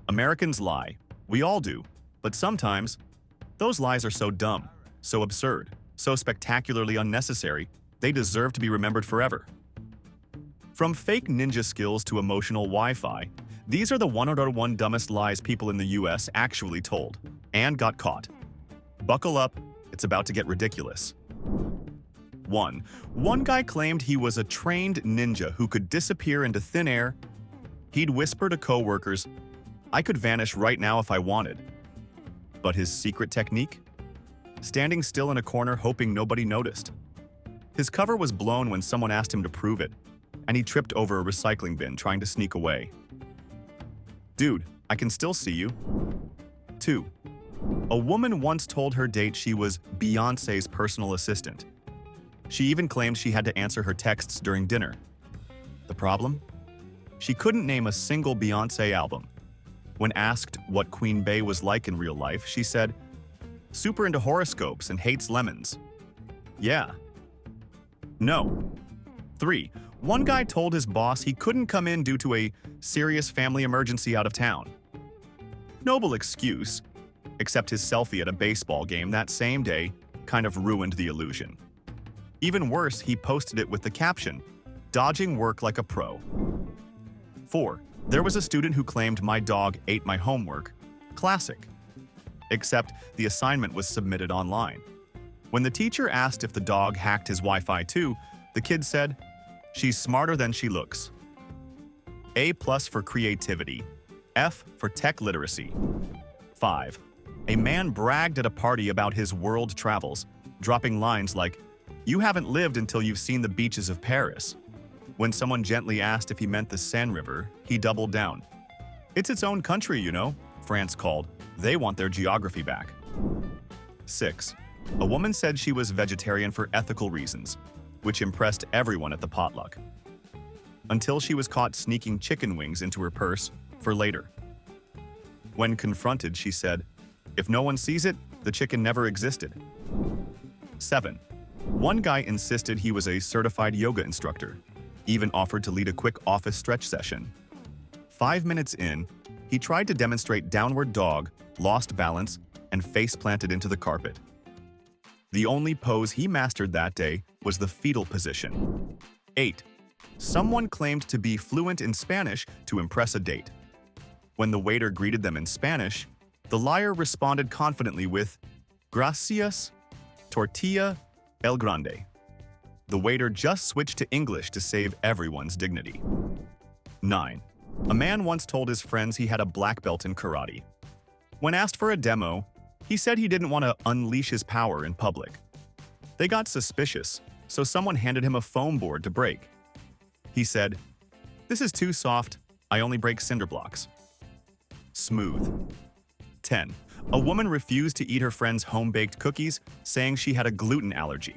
Americans lie. We all do. But sometimes, those lies are so dumb, so absurd, so spectacularly unnecessary, they deserve to be remembered forever. From fake ninja skills to emotional Wi-Fi, these are the 101 dumbest lies people in the US actually told and got caught. Buckle up, it's about to get ridiculous. 1. One guy claimed he was a trained ninja who could disappear into thin air. He'd whisper to coworkers, "I could vanish right now if I wanted." But his secret technique? Standing still in a corner hoping nobody noticed. His cover was blown when someone asked him to prove it, and he tripped over a recycling bin trying to sneak away. Dude, I can still see you. 2. A woman once told her date she was Beyoncé's personal assistant. She even claimed she had to answer her texts during dinner. The problem? She couldn't name a single Beyoncé album. When asked what Queen Bey was like in real life, she said, "Super into horoscopes and hates lemons." Yeah. No. 3. One guy told his boss he couldn't come in due to a serious family emergency out of town. Noble excuse, except his selfie at a baseball game that same day kind of ruined the illusion. Even worse, he posted it with the caption, "Dodging work like a pro." 4. There was a student who claimed my dog ate my homework. Classic. Except the assignment was submitted online. When the teacher asked if the dog hacked his Wi-Fi too, the kid said, "She's smarter than she looks." A+ for creativity. F for tech literacy. 5. A man bragged at a party about his world travels, dropping lines like, "You haven't lived until you've seen the beaches of Paris." When someone gently asked if he meant the Seine River, he doubled down. "It's its own country, you know," France called. They want their geography back. 6. A woman said she was vegetarian for ethical reasons, which impressed everyone at the potluck. Until she was caught sneaking chicken wings into her purse for later. When confronted, she said, "If no one sees it, the chicken never existed." 7. One guy insisted he was a certified yoga instructor, even offered to lead a quick office stretch session. 5 minutes in, he tried to demonstrate downward dog, lost balance, and face planted into the carpet. The only pose he mastered that day was the fetal position. 8. Someone claimed to be fluent in Spanish to impress a date. When the waiter greeted them in Spanish, the liar responded confidently with, "Gracias, tortilla el grande." The waiter just switched to English to save everyone's dignity. 9. A man once told his friends he had a black belt in karate. When asked for a demo, he said he didn't want to unleash his power in public. They got suspicious, so someone handed him a foam board to break. He said, "This is too soft, I only break cinder blocks." Smooth. 10. A woman refused to eat her friend's home-baked cookies, saying she had a gluten allergy.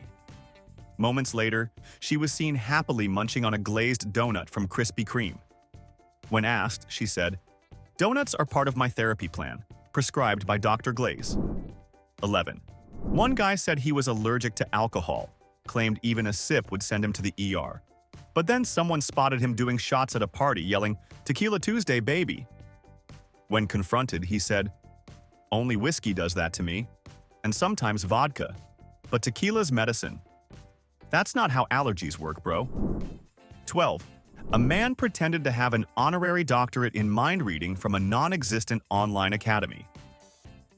Moments later, she was seen happily munching on a glazed donut from Krispy Kreme. When asked, she said, "Donuts are part of my therapy plan, prescribed by Dr. Glaze." 11. One guy said he was allergic to alcohol, claimed even a sip would send him to the ER. But then someone spotted him doing shots at a party, yelling, "Tequila Tuesday, baby." When confronted, he said, "Only whiskey does that to me, and sometimes vodka, but tequila's medicine. That's not how allergies work, bro." 12. A man pretended to have an honorary doctorate in mind reading from a non-existent online academy.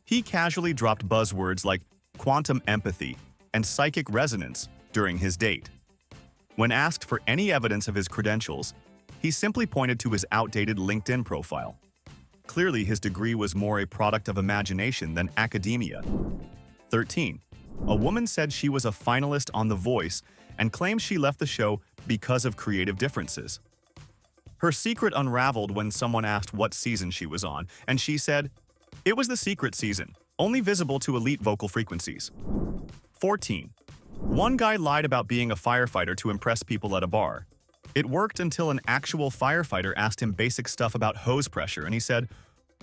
He casually dropped buzzwords like quantum empathy and psychic resonance during his date. When asked for any evidence of his credentials, he simply pointed to his outdated LinkedIn profile. Clearly, his degree was more a product of imagination than academia. 13. A woman said she was a finalist on The Voice and claimed she left the show because of creative differences. Her secret unraveled when someone asked what season she was on, and she said, "It was the secret season, only visible to elite vocal frequencies." 14. One guy lied about being a firefighter to impress people at a bar. It worked until an actual firefighter asked him basic stuff about hose pressure, and he said,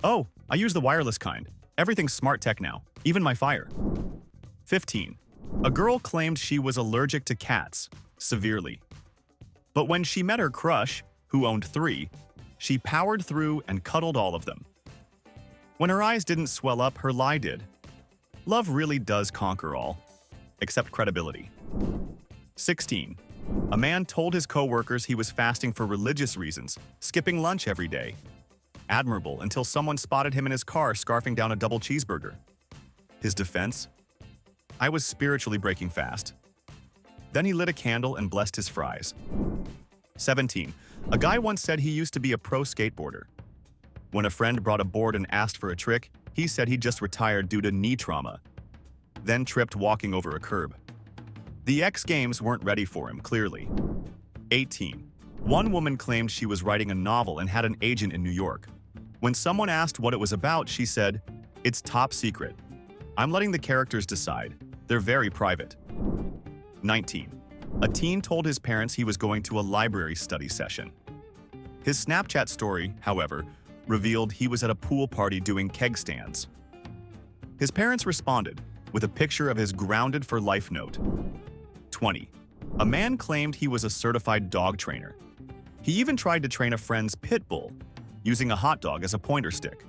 "Oh, I use the wireless kind. Everything's smart tech now, even my fire." 15. A girl claimed she was allergic to cats, severely. But when she met her crush, who owned 3, she powered through and cuddled all of them. When her eyes didn't swell up, her lie did. Love really does conquer all, except credibility. 16. A man told his co-workers he was fasting for religious reasons, skipping lunch every day. Admirable, until someone spotted him in his car scarfing down a double cheeseburger. His defense? I was spiritually breaking fast. Then he lit a candle and blessed his fries. 17. A guy once said he used to be a pro skateboarder. When a friend brought a board and asked for a trick, he said he just retired due to knee trauma, then tripped walking over a curb. The X Games weren't ready for him, clearly. 18. One woman claimed she was writing a novel and had an agent in New York. When someone asked what it was about, she said, "It's top secret. I'm letting the characters decide. They're very private." 19. A teen told his parents he was going to a library study session. His Snapchat story, however, revealed he was at a pool party doing keg stands. His parents responded with a picture of his grounded for life note. 20. A man claimed he was a certified dog trainer. He even tried to train a friend's pit bull, using a hot dog as a pointer stick.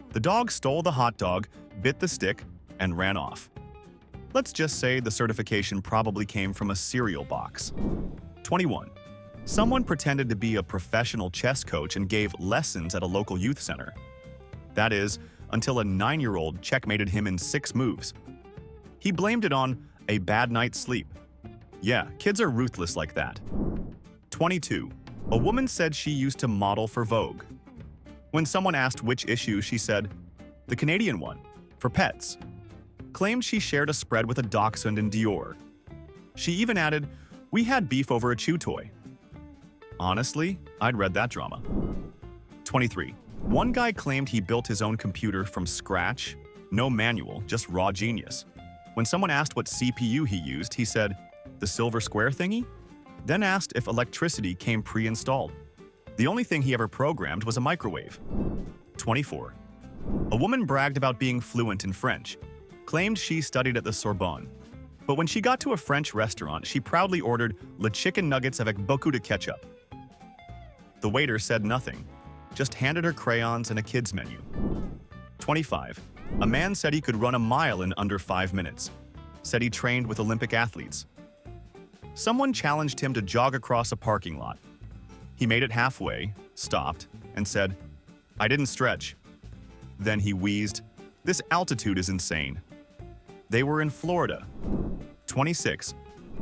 The dog stole the hot dog, bit the stick, and ran off. Let's just say the certification probably came from a cereal box. 21. Someone pretended to be a professional chess coach and gave lessons at a local youth center. That is, until a 9-year-old checkmated him in 6 moves. He blamed it on a bad night's sleep. Yeah, kids are ruthless like that. 22. A woman said she used to model for Vogue. When someone asked which issue, she said, "The Canadian one, for pets." Claimed she shared a spread with a dachshund in Dior. She even added, "We had beef over a chew toy." Honestly, I'd read that drama. 23. One guy claimed he built his own computer from scratch, no manual, just raw genius. When someone asked what CPU he used, he said, "The silver square thingy?" Then asked if electricity came pre-installed. The only thing he ever programmed was a microwave. 24. A woman bragged about being fluent in French, claimed she studied at the Sorbonne. But when she got to a French restaurant, she proudly ordered le chicken nuggets avec beaucoup de ketchup. The waiter said nothing, just handed her crayons and a kids menu. 25. A man said he could run a mile in under 5 minutes. Said he trained with Olympic athletes. Someone challenged him to jog across a parking lot. He made it halfway, stopped, and said, "I didn't stretch." Then he wheezed, "This altitude is insane." They were in Florida. 26.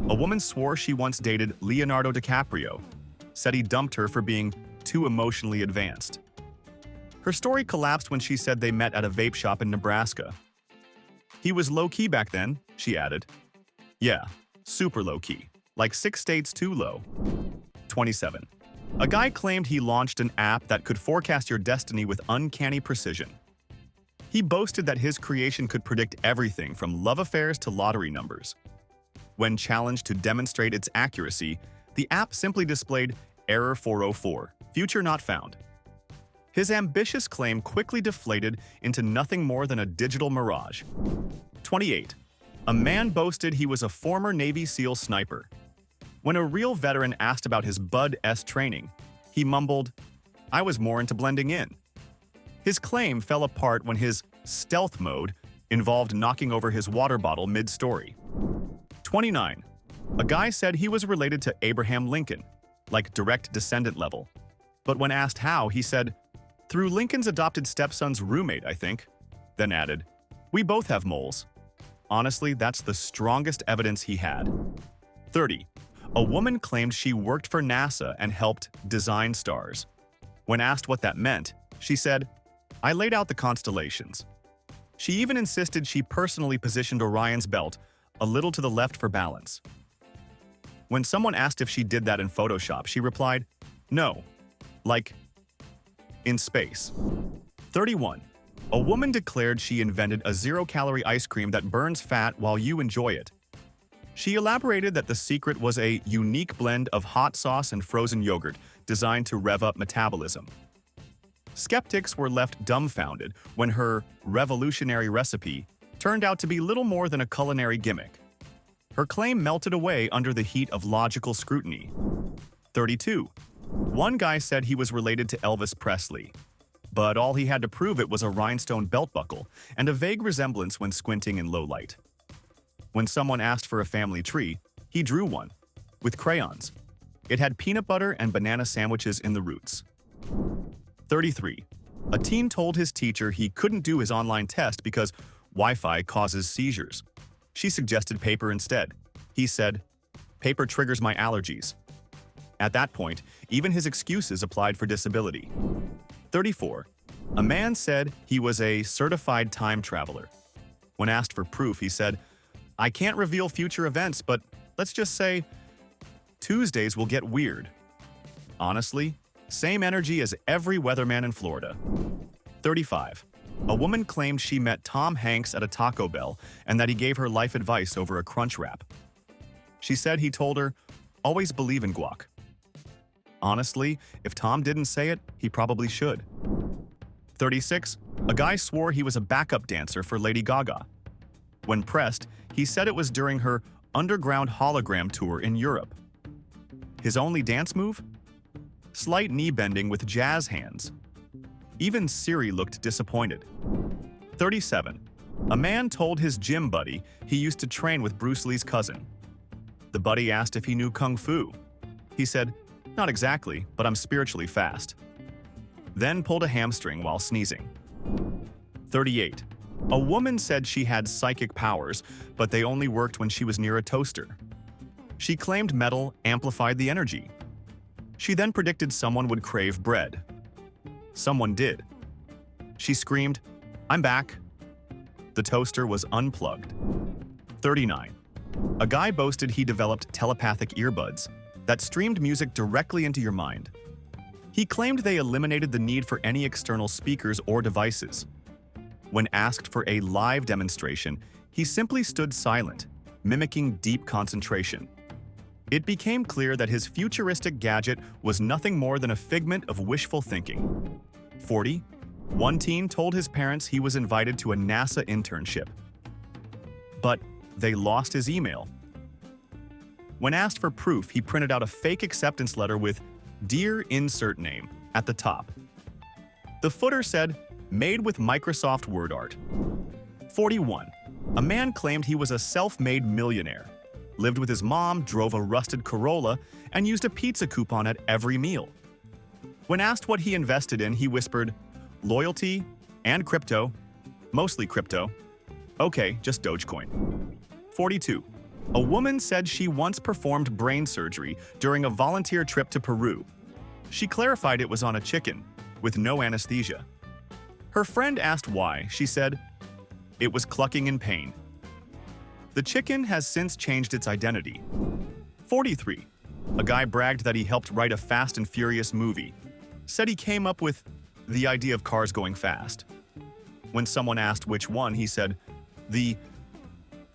A woman swore she once dated Leonardo DiCaprio. Said he dumped her for being too emotionally advanced. Her story collapsed when she said they met at a vape shop in Nebraska. "He was low-key back then," she added. Yeah, super low-key, like 6 states too low. 27. A guy claimed he launched an app that could forecast your destiny with uncanny precision. He boasted that his creation could predict everything from love affairs to lottery numbers. When challenged to demonstrate its accuracy, the app simply displayed Error 404, future not found. His ambitious claim quickly deflated into nothing more than a digital mirage. 28. A man boasted he was a former Navy SEAL sniper. When a real veteran asked about his Bud-S training, he mumbled, "I was more into blending in." His claim fell apart when his stealth mode involved knocking over his water bottle mid-story. 29. A guy said he was related to Abraham Lincoln, like direct descendant level. But when asked how, he said, "Through Lincoln's adopted stepson's roommate, I think." Then added, "We both have moles." Honestly, that's the strongest evidence he had. 30. A woman claimed she worked for NASA and helped design stars. When asked what that meant, she said, "I laid out the constellations." She even insisted she personally positioned Orion's belt a little to the left for balance. When someone asked if she did that in Photoshop, she replied, "No, like in space." 31. A woman declared she invented a zero-calorie ice cream that burns fat while you enjoy it. She elaborated that the secret was a unique blend of hot sauce and frozen yogurt designed to rev up metabolism. Skeptics were left dumbfounded when her revolutionary recipe turned out to be little more than a culinary gimmick. Her claim melted away under the heat of logical scrutiny. 32. One guy said he was related to Elvis Presley. But all he had to prove it was a rhinestone belt buckle and a vague resemblance when squinting in low light. When someone asked for a family tree, he drew one, with crayons. It had peanut butter and banana sandwiches in the roots. 33. A teen told his teacher he couldn't do his online test because Wi-Fi causes seizures. She suggested paper instead. He said, "Paper triggers my allergies." At that point, even his excuses applied for disability. 34. A man said he was a certified time traveler. When asked for proof, he said, "I can't reveal future events, but let's just say Tuesdays will get weird." Honestly, same energy as every weatherman in Florida. 35. A woman claimed she met Tom Hanks at a Taco Bell and that he gave her life advice over a crunch wrap. She said he told her, "Always believe in guac." Honestly, if Tom didn't say it, he probably should. 36. A guy swore he was a backup dancer for Lady Gaga. When pressed, he said it was during her underground hologram tour in Europe. His only dance move? Slight knee bending with jazz hands. Even Siri looked disappointed. 37. A man told his gym buddy he used to train with Bruce Lee's cousin. The buddy asked if he knew Kung Fu. He said, "Not exactly, but I'm spiritually fast." Then pulled a hamstring while sneezing. 38. A woman said she had psychic powers, but they only worked when she was near a toaster. She claimed metal amplified the energy. She then predicted someone would crave bread. Someone did. She screamed, "I'm back." The toaster was unplugged. 39. A guy boasted he developed telepathic earbuds that streamed music directly into your mind. He claimed they eliminated the need for any external speakers or devices. When asked for a live demonstration, he simply stood silent, mimicking deep concentration. It became clear that his futuristic gadget was nothing more than a figment of wishful thinking. 40. One teen told his parents he was invited to a NASA internship. But they lost his email. When asked for proof, he printed out a fake acceptance letter with "Dear Insert Name" at the top. The footer said, "Made with Microsoft Word Art." 41. A man claimed he was a self-made millionaire, lived with his mom, drove a rusted Corolla, and used a pizza coupon at every meal. When asked what he invested in, he whispered, "Loyalty and crypto, mostly crypto. Okay, just Dogecoin." 42. A woman said she once performed brain surgery during a volunteer trip to Peru. She clarified it was on a chicken, with no anesthesia. Her friend asked why. She said, "It was clucking in pain." The chicken has since changed its identity. 43. A guy bragged that he helped write a Fast and Furious movie. Said he came up with the idea of cars going fast. When someone asked which one, he said, "The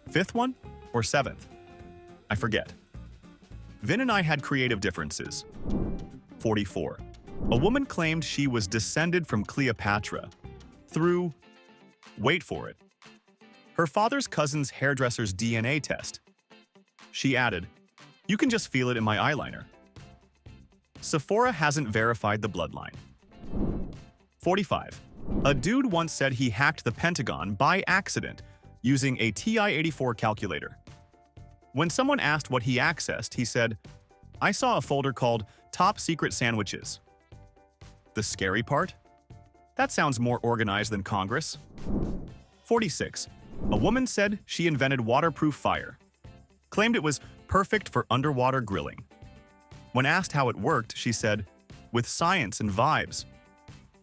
fifth one or seventh? I forget." Vin and I had creative differences. 44. A woman claimed she was descended from Cleopatra through, wait for it, her father's cousin's hairdresser's DNA test. She added, "You can just feel it in my eyeliner." Sephora hasn't verified the bloodline. 45. A dude once said he hacked the Pentagon by accident using a TI-84 calculator. When someone asked what he accessed, he said, "I saw a folder called Top Secret Sandwiches." The scary part? That sounds more organized than Congress. 46. A woman said she invented waterproof fire. Claimed it was perfect for underwater grilling. When asked how it worked, she said, "With science and vibes."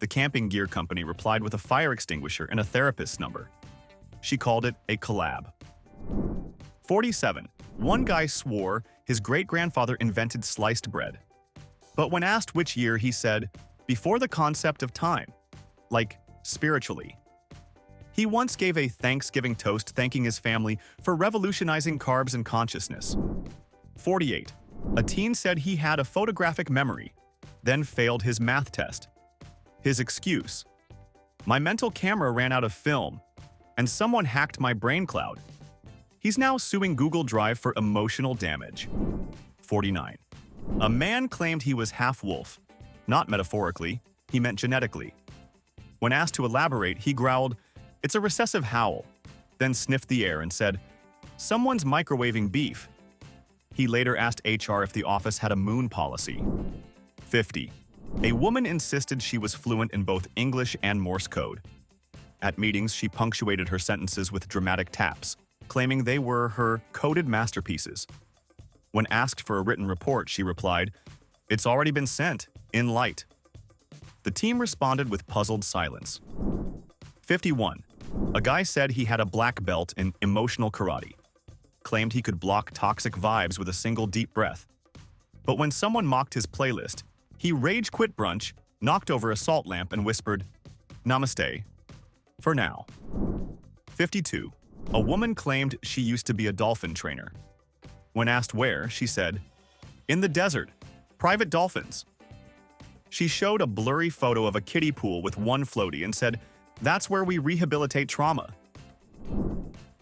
The camping gear company replied with a fire extinguisher and a therapist's number. She called it a collab. 47. One guy swore his great-grandfather invented sliced bread. But when asked which year, he said, "Before the concept of time." Like, spiritually. He once gave a Thanksgiving toast thanking his family for revolutionizing carbs and consciousness. 48. A teen said he had a photographic memory, then failed his math test. His excuse: "My mental camera ran out of film, and someone hacked my brain cloud." He's now suing Google Drive for emotional damage. 49. A man claimed he was half wolf. Not metaphorically, he meant genetically. When asked to elaborate, he growled, "It's a recessive howl," then sniffed the air and said, "Someone's microwaving beef." He later asked HR if the office had a moon policy. 50. A woman insisted she was fluent in both English and Morse code. At meetings, she punctuated her sentences with dramatic taps, claiming they were her coded masterpieces. When asked for a written report, she replied, "It's already been sent, in light." The team responded with puzzled silence. 51. A guy said he had a black belt in emotional karate, claimed he could block toxic vibes with a single deep breath. But when someone mocked his playlist, he rage-quit brunch, knocked over a salt lamp, and whispered, "Namaste. For now." 52. A woman claimed she used to be a dolphin trainer. When asked where, she said, "In the desert. Private dolphins." She showed a blurry photo of a kiddie pool with one floaty and said, "That's where we rehabilitate trauma."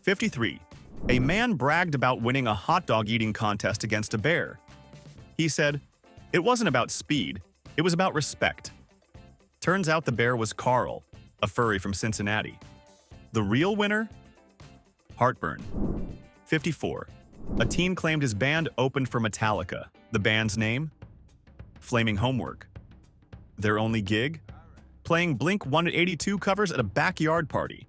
53. A man bragged about winning a hot dog eating contest against a bear. He said, "It wasn't about speed, it was about respect." Turns out the bear was Carl, a furry from Cincinnati. The real winner? Heartburn. 54. A teen claimed his band opened for Metallica. The band's name? Flaming Homework. Their only gig? Playing Blink-182 covers at a backyard party.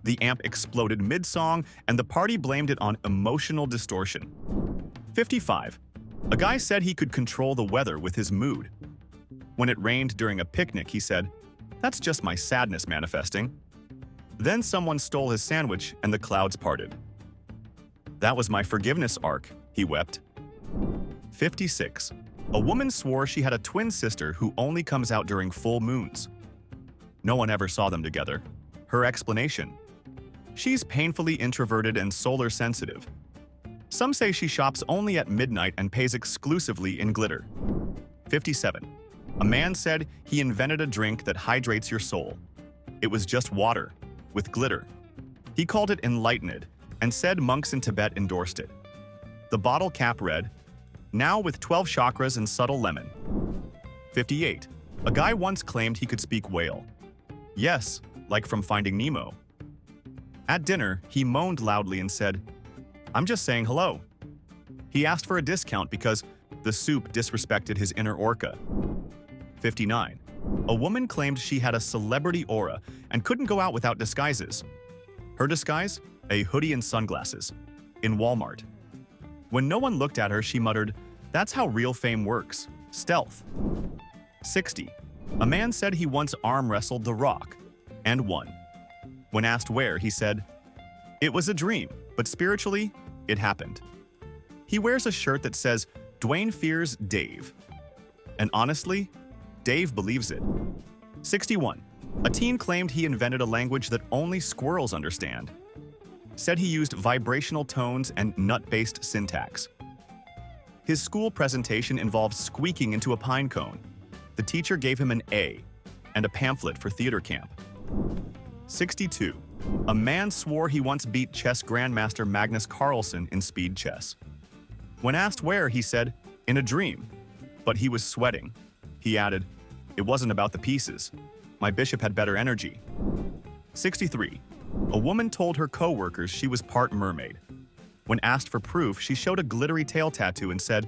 The amp exploded mid-song, and the party blamed it on emotional distortion. 55. A guy said he could control the weather with his mood. When it rained during a picnic, he said, "That's just my sadness manifesting." Then someone stole his sandwich and the clouds parted. "That was my forgiveness arc," he wept. 56. A woman swore she had a twin sister who only comes out during full moons. No one ever saw them together. Her explanation: she's painfully introverted and solar sensitive. Some say she shops only at midnight and pays exclusively in glitter. 57. A man said he invented a drink that hydrates your soul. It was just water, with glitter. He called it Enlightened and said monks in Tibet endorsed it. The bottle cap read, "Now with 12 chakras and subtle lemon." 58. A guy once claimed he could speak whale. Yes, like from Finding Nemo. At dinner, he moaned loudly and said, "I'm just saying hello." He asked for a discount because the soup disrespected his inner orca. 59. A woman claimed she had a celebrity aura and couldn't go out without disguises. Her disguise? A hoodie and sunglasses. In Walmart. When no one looked at her, she muttered, "That's how real fame works. Stealth." 60. A man said he once arm wrestled The Rock and won. When asked where, he said, "It was a dream, but spiritually, it happened." He wears a shirt that says, "Dwayne fears Dave." And honestly, Dave believes it. 61. A teen claimed he invented a language that only squirrels understand. Said he used vibrational tones and nut-based syntax. His school presentation involved squeaking into a pine cone. The teacher gave him an A and a pamphlet for theater camp. 62. A man swore he once beat chess grandmaster Magnus Carlsen in speed chess. When asked where, he said, "In a dream." But he was sweating. He added, "It wasn't about the pieces. My bishop had better energy." 63. A woman told her co-workers she was part mermaid. When asked for proof, she showed a glittery tail tattoo and said,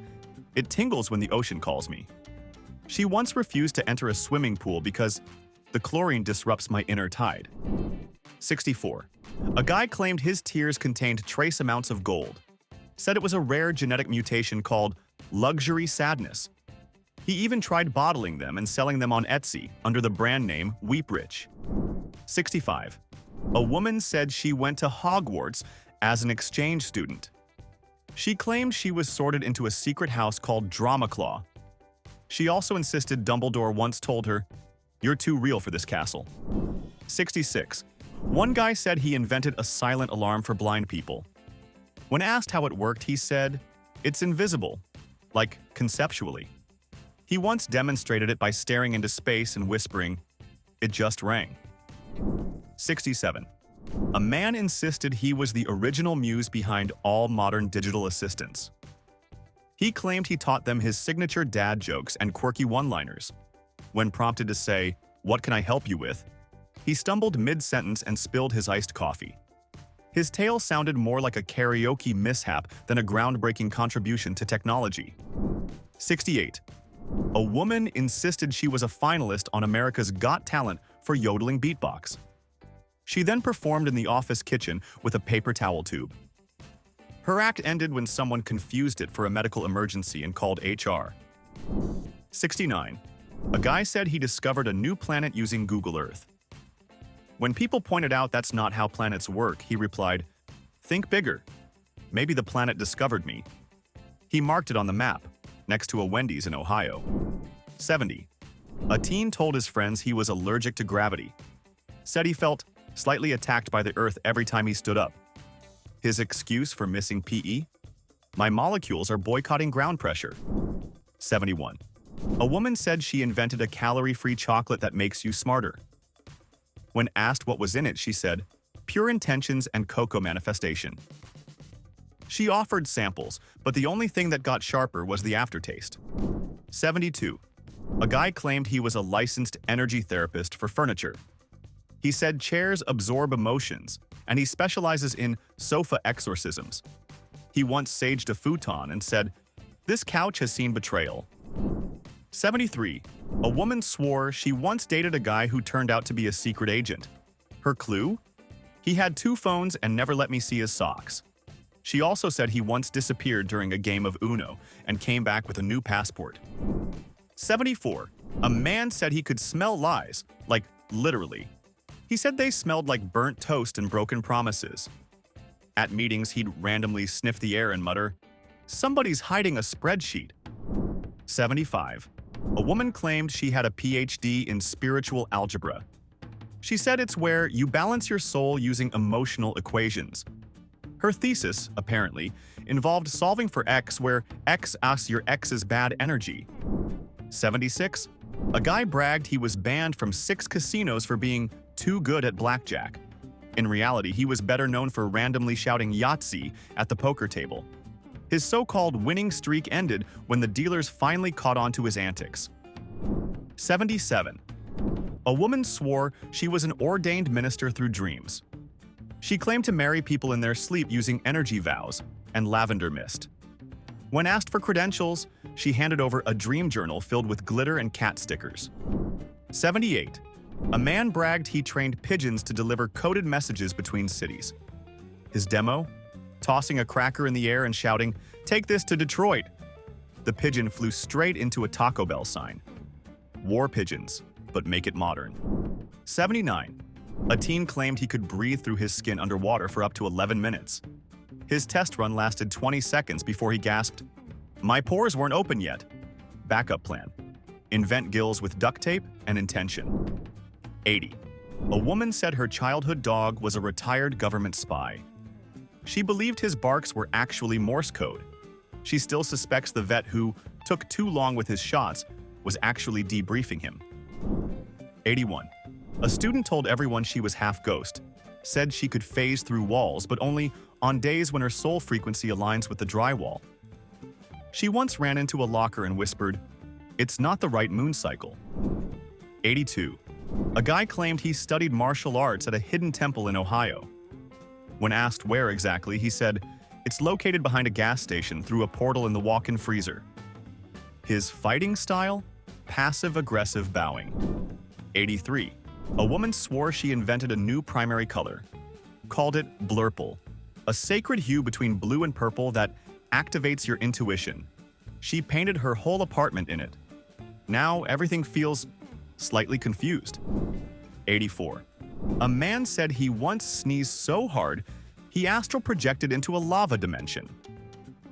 "It tingles when the ocean calls me." She once refused to enter a swimming pool because the chlorine disrupts my inner tide. 64. A guy claimed his tears contained trace amounts of gold. Said it was a rare genetic mutation called luxury sadness. He even tried bottling them and selling them on Etsy under the brand name Weep Rich. 65. A woman said she went to Hogwarts as an exchange student. She claimed she was sorted into a secret house called Dramaclaw. She also insisted Dumbledore once told her, "You're too real for this castle." 66. One guy said he invented a silent alarm for blind people. When asked how it worked, he said, "It's invisible, like conceptually." He once demonstrated it by staring into space and whispering, "It just rang." 67. A man insisted he was the original muse behind all modern digital assistants. He claimed he taught them his signature dad jokes and quirky one-liners. When prompted to say, "What can I help you with?" He stumbled mid-sentence and spilled his iced coffee. His tale sounded more like a karaoke mishap than a groundbreaking contribution to technology. 68. A woman insisted she was a finalist on America's Got Talent for yodeling beatbox. She then performed in the office kitchen with a paper towel tube. Her act ended when someone confused it for a medical emergency and called HR. 69. A guy said he discovered a new planet using Google Earth. When people pointed out that's not how planets work, he replied, "Think bigger. Maybe the planet discovered me." He marked it on the map, next to a Wendy's in Ohio. 70. A teen told his friends he was allergic to gravity. Said he felt slightly attacked by the Earth every time he stood up. His excuse for missing PE? "My molecules are boycotting ground pressure." 71. A woman said she invented a calorie-free chocolate that makes you smarter. When asked what was in it, she said, "Pure intentions and cocoa manifestation." She offered samples, but the only thing that got sharper was the aftertaste. 72. A guy claimed he was a licensed energy therapist for furniture. He said chairs absorb emotions, and he specializes in sofa exorcisms. He once saged a futon and said, "This couch has seen betrayal." 73. A woman swore she once dated a guy who turned out to be a secret agent. Her clue? He had 2 phones and never let me see his socks. She also said he once disappeared during a game of Uno and came back with a new passport. 74. A man said he could smell lies, like literally. He said they smelled like burnt toast and broken promises. At meetings, he'd randomly sniff the air and mutter, "Somebody's hiding a spreadsheet." 75. A woman claimed she had a PhD in spiritual algebra. She said it's where you balance your soul using emotional equations. Her thesis, apparently, involved solving for X where X asks your X's bad energy. 76. A guy bragged he was banned from 6 casinos for being too good at blackjack. In reality, he was better known for randomly shouting Yahtzee at the poker table. His so-called winning streak ended when the dealers finally caught on to his antics. 77. A woman swore she was an ordained minister through dreams. She claimed to marry people in their sleep using energy vows and lavender mist. When asked for credentials, she handed over a dream journal filled with glitter and cat stickers. 78. A man bragged he trained pigeons to deliver coded messages between cities. His demo? Tossing a cracker in the air and shouting, "Take this to Detroit." The pigeon flew straight into a Taco Bell sign. War pigeons, but make it modern. 79. A teen claimed he could breathe through his skin underwater for up to 11 minutes. His test run lasted 20 seconds before he gasped, "My pores weren't open yet." Backup plan: invent gills with duct tape and intention. 80. A woman said her childhood dog was a retired government spy. She believed his barks were actually Morse code. She still suspects the vet who took too long with his shots was actually debriefing him. 81. A student told everyone she was half ghost, said she could phase through walls, but only on days when her soul frequency aligns with the drywall. She once ran into a locker and whispered, "It's not the right moon cycle." 82. A guy claimed he studied martial arts at a hidden temple in Ohio. When asked where exactly, he said, "It's located behind a gas station through a portal in the walk-in freezer." His fighting style? Passive-aggressive bowing. 83. A woman swore she invented a new primary color. Called it blurple, a sacred hue between blue and purple that activates your intuition. She painted her whole apartment in it. Now everything feels slightly confused. 84. A man said he once sneezed so hard, he astral projected into a lava dimension.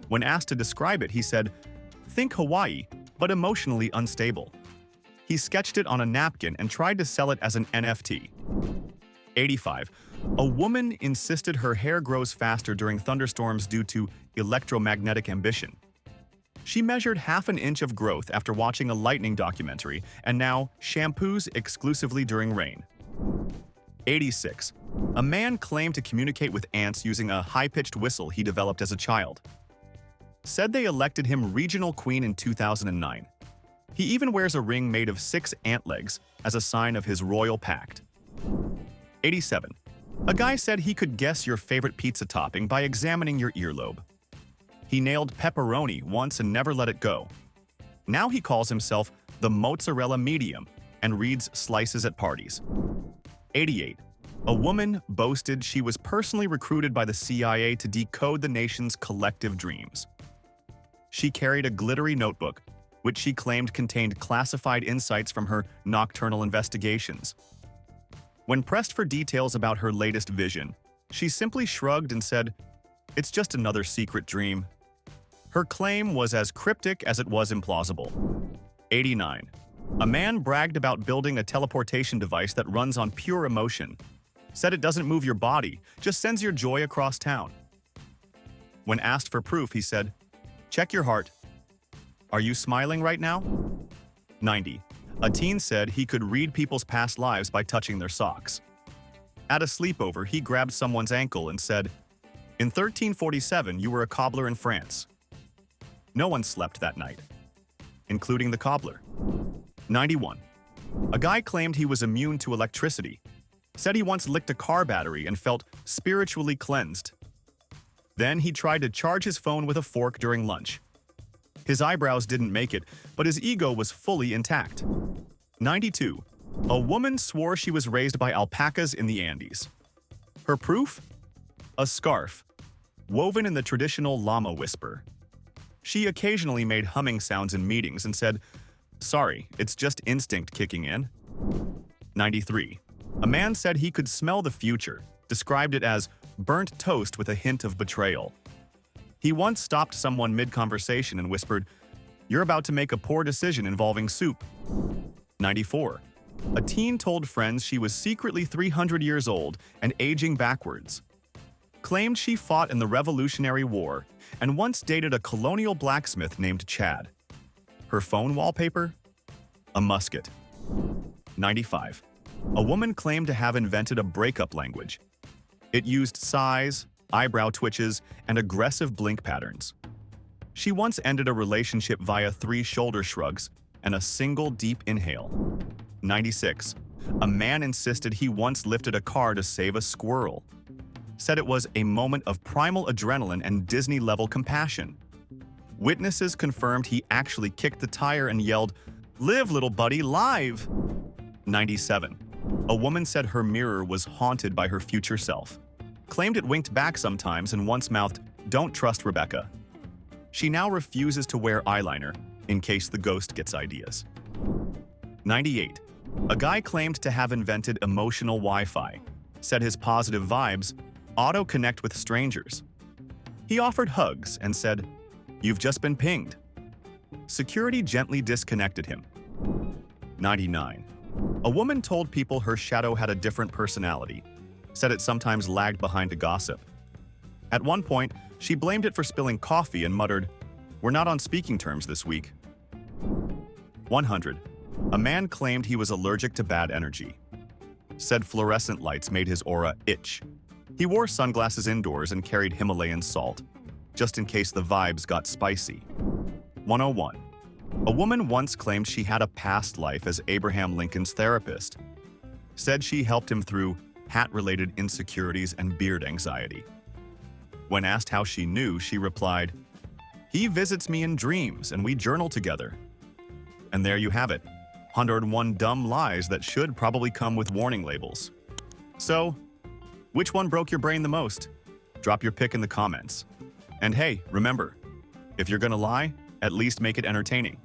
When asked to describe it, he said, "Think Hawaii, but emotionally unstable." He sketched it on a napkin and tried to sell it as an NFT. 85. A woman insisted her hair grows faster during thunderstorms due to electromagnetic ambition. She measured half an inch of growth after watching a lightning documentary and now shampoos exclusively during rain. 86. A man claimed to communicate with ants using a high-pitched whistle he developed as a child. Said they elected him regional queen in 2009. He even wears a ring made of 6 ant legs as a sign of his royal pact. 87. A guy said he could guess your favorite pizza topping by examining your earlobe. He nailed pepperoni once and never let it go. Now he calls himself the mozzarella medium and reads slices at parties. 88. A woman boasted she was personally recruited by the CIA to decode the nation's collective dreams. She carried a glittery notebook, which she claimed contained classified insights from her nocturnal investigations. When pressed for details about her latest vision, she simply shrugged and said, "It's just another secret dream." Her claim was as cryptic as it was implausible. 89. A man bragged about building a teleportation device that runs on pure emotion. Said it doesn't move your body, just sends your joy across town. When asked for proof, he said, "Check your heart. Are you smiling right now?" 90. A teen said he could read people's past lives by touching their socks. At a sleepover, he grabbed someone's ankle and said, "In 1347, you were a cobbler in France." No one slept that night, including the cobbler. 91. A guy claimed he was immune to electricity. Said he once licked a car battery and felt spiritually cleansed. Then he tried to charge his phone with a fork during lunch. His eyebrows didn't make it, but his ego was fully intact. 92. A woman swore she was raised by alpacas in the Andes. Her proof? A scarf, woven in the traditional llama whisper. She occasionally made humming sounds in meetings and said, "Sorry, it's just instinct kicking in." 93. A man said he could smell the future, described it as burnt toast with a hint of betrayal. He once stopped someone mid-conversation and whispered, "You're about to make a poor decision involving soup." 94. A teen told friends she was secretly 300 years old and aging backwards. Claimed she fought in the Revolutionary War and once dated a colonial blacksmith named Chad. Her phone wallpaper? A musket. 95. A woman claimed to have invented a breakup language. It used sighs, eyebrow twitches, and aggressive blink patterns. She once ended a relationship via 3 shoulder shrugs and a single deep inhale. 96. A man insisted he once lifted a car to save a squirrel. Said it was a moment of primal adrenaline and Disney-level compassion. Witnesses confirmed he actually kicked the tire and yelled, "Live, little buddy, live!" 97. A woman said her mirror was haunted by her future self. Claimed it winked back sometimes and once mouthed, "Don't trust Rebecca." She now refuses to wear eyeliner in case the ghost gets ideas. 98. A guy claimed to have invented emotional Wi-Fi. Said his positive vibes auto-connect with strangers. He offered hugs and said, "You've just been pinged." Security gently disconnected him. 99. A woman told people her shadow had a different personality. Said it sometimes lagged behind to gossip. At one point, she blamed it for spilling coffee and muttered, "We're not on speaking terms this week." 100. A man claimed he was allergic to bad energy. Said fluorescent lights made his aura itch. He wore sunglasses indoors and carried Himalayan salt, just in case the vibes got spicy. 101. A woman once claimed she had a past life as Abraham Lincoln's therapist. Said she helped him through hat-related insecurities and beard anxiety. When asked how she knew, she replied, "He visits me in dreams and we journal together." And there you have it, 101 dumb lies that should probably come with warning labels. So, which one broke your brain the most? Drop your pick in the comments. And hey, remember, if you're gonna lie, at least make it entertaining.